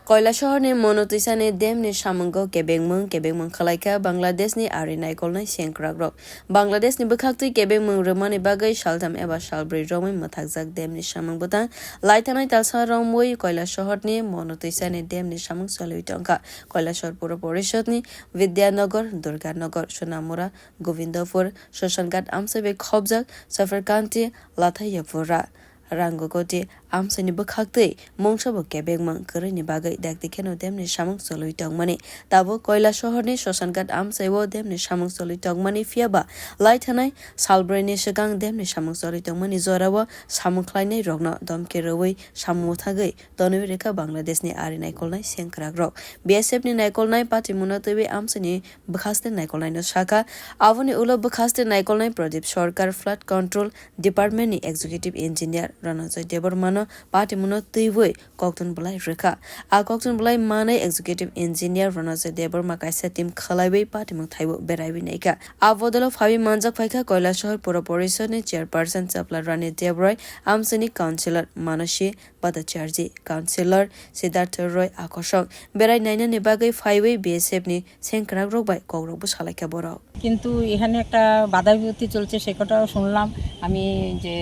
কৈলাসহরनि मनुतैसानि देमनि samwng kebengmwng khwlaika Bangladeshni ari naikolnai sengkragrok Bangladeshni bwkhaktui kebengmwng rwmani bagui saltam eba salbrui romoi mwthagjak demni samwng bwtang laitanai talsa romoi কৈলাসহরनि मनुतैसानि demni samwng solui tongkha Kailashahar pura porishadni Vidyanagar Durganagar Sonamura Govindapur Shoshangat amsabe khobjak Safarkanti Lathayapura Rangogoti amsani bwkhaktui mungsabo kebengmwng kwrwini bagui dakdikheno demni samwng solui tongmani tabo কৈলাসহরनि Shoshangat amsaibo demni samwng solui tongmani phiaba laithanai salbreni sikang demni samwng solui tongmani jorao samwng khlainai rokno domke rwui samwng thagui tonwi rekha Bangladeshni ari naikolnai sengkragrok BSF ni naikolnai pati munatwi amsani bwkhaste naikolnai no saka aboni ulo bwkhaste naikolnai Pradip Sarkar Flood Control Department ni Executive Engineer Ranajay Debormano pati munatwi kokton blai rekha a kokton blai manai Executive Engineer Ranajay Deborma kaisa team khalaibai pati mung thaibo beraibi naika abodolo phabi manjak phaika Kailashahar pura porishad ni Chairperson Chapla Rani Debroy amsani Councillor Manashi Bhattacharya Councillor Siddhartha Roy Akoshok berai naina ni bagai phaibai BSF ni sengkragrok bai kogrokbo salaika boro কিন্তু এখানে একটা বাধা বিপত্তি চলছে সে কথাও শুনলাম আমি যে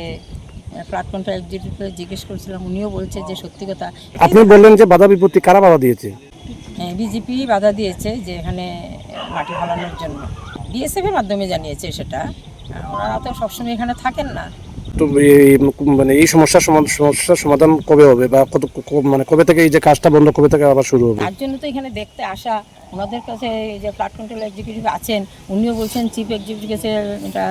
ফ্লাড কন্ট্রোল এক্সিকিউটিভকে জিজ্ঞেস করেছিলাম উনিও বলছে যে সত্যি কথা আপনি বললেন যে বাধা বিপত্তি কারা বাধা দিয়েছে বিজেপি বাধা দিয়েছে যে এখানে মাটি ফলানোর জন্য বিএসএফ এর মাধ্যমে জানিয়েছে সেটা ওনারা তো সবসময় এখানে থাকেন না তো মানে এই সমস্যার সমাধান কবে হবে বা কত মানে কবে থেকে এই যে কাজটা বন্ধ কবে থেকে আবার শুরু হবে তার জন্য তো এখানে দেখতে আসা ওনাদের কাছে যে ফ্লাড কন্ট্রোল এক্সিকিউটিভ আছেন উনিও বলছেন চিফ এক্সিকিউটিভ কাছে এটা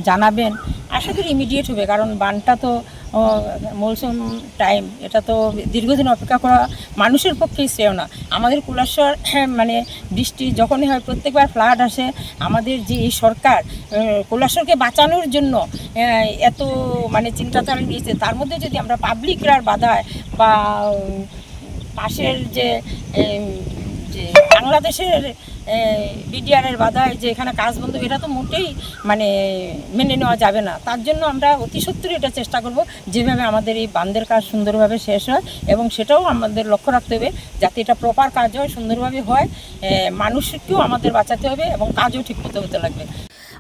জানাবেন আশা করি ইমিডিয়েট হবে কারণ বানটা তো মৌসুম টাইম এটা তো দীর্ঘদিন অপেক্ষা করা মানুষের পক্ষেই শ্রেয় না আমাদের কৈলাসহর মানে বৃষ্টি যখনই হয় প্রত্যেকবার ফ্লাড আসে আমাদের যে এই সরকার কৈলাসহরকে বাঁচানোর জন্য এত মানে চিন্তা চালিয়ে দিয়েছে তার মধ্যে যদি আমরা পাবলিকরা বাধায় বা পাশের যে বাংলাদেশের বিডিআরের বাধায় যে এখানে কাজ বন্ধ এটা তো মোটেই মানে মেনে নেওয়া যাবে না তার জন্য আমরা অতি সত্বরই এটা চেষ্টা করব যেভাবে আমাদের এই বাঁধের কাজ সুন্দরভাবে শেষ হয় এবং সেটাও আমাদের লক্ষ্য রাখতে হবে যাতে এটা প্রপার কাজ হয় সুন্দরভাবে হয় মানুষকেও আমাদের বাঁচাতে হবে এবং কাজও ঠিকমতো হতে লাগবে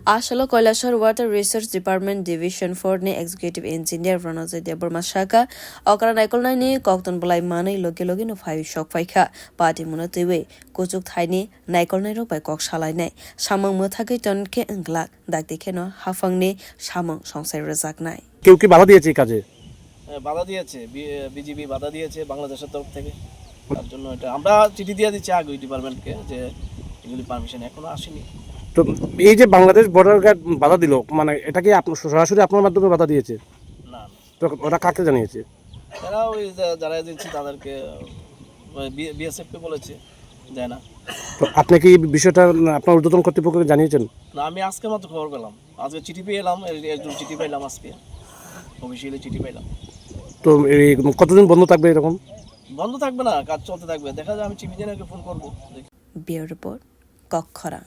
Asolo Kailashahar Water Research Department Division 4 ni Executive Engineer Ranajay Deborma Shaka okra naikolnai ni kokton blai manai loge no phai shok phaikha pati munatwi kuchuk thaini naikolnai rok bai kok salainai samwng mwthagjak tonke englak dakdikheno hafangni samwng songsai rejaknai কেউ কি বাধা দিয়েছে এই কাজে বাধা দিয়েছে BJP বাধা দিয়েছে বাংলাদেশের তরফ থেকে তার জন্য এটা আমরা চিঠি দিয়ে দিচ্ছি আগে ডিপার্টমেন্টকে যে এগুলি পারমিশন এখনো আসেনি তো এই যে বাংলাদেশ বর্ডার গার্ড বাধা দিল মানে এটা কি সরাসরি আপনার মাধ্যমে বাধা দিয়েছে না তো ওরা কাকে জানিয়েছে এরা ওই যারা এজেন্সি তাদেরকে বিএসএফকে বলেছে যায় না তো আপনি কি বিষয়টা আপনার ঊর্ধ্বতন কর্তৃপক্ষকে জানিয়েছেন না আমি আজকে মাত্র খবর পেলাম আজকে চিঠি পেয়ে এলাম একজন চিঠি পাইলাম আজকে অফিসিয়ালি চিঠি পাইলাম তো এই কতদিন বন্ধ থাকবে এরকম বন্ধ থাকবে না কাজ চলতে থাকবে দেখা যায় আমি চিফ ইঞ্জিনিয়ারকে ফোন করবো Bureau Report Kokkhara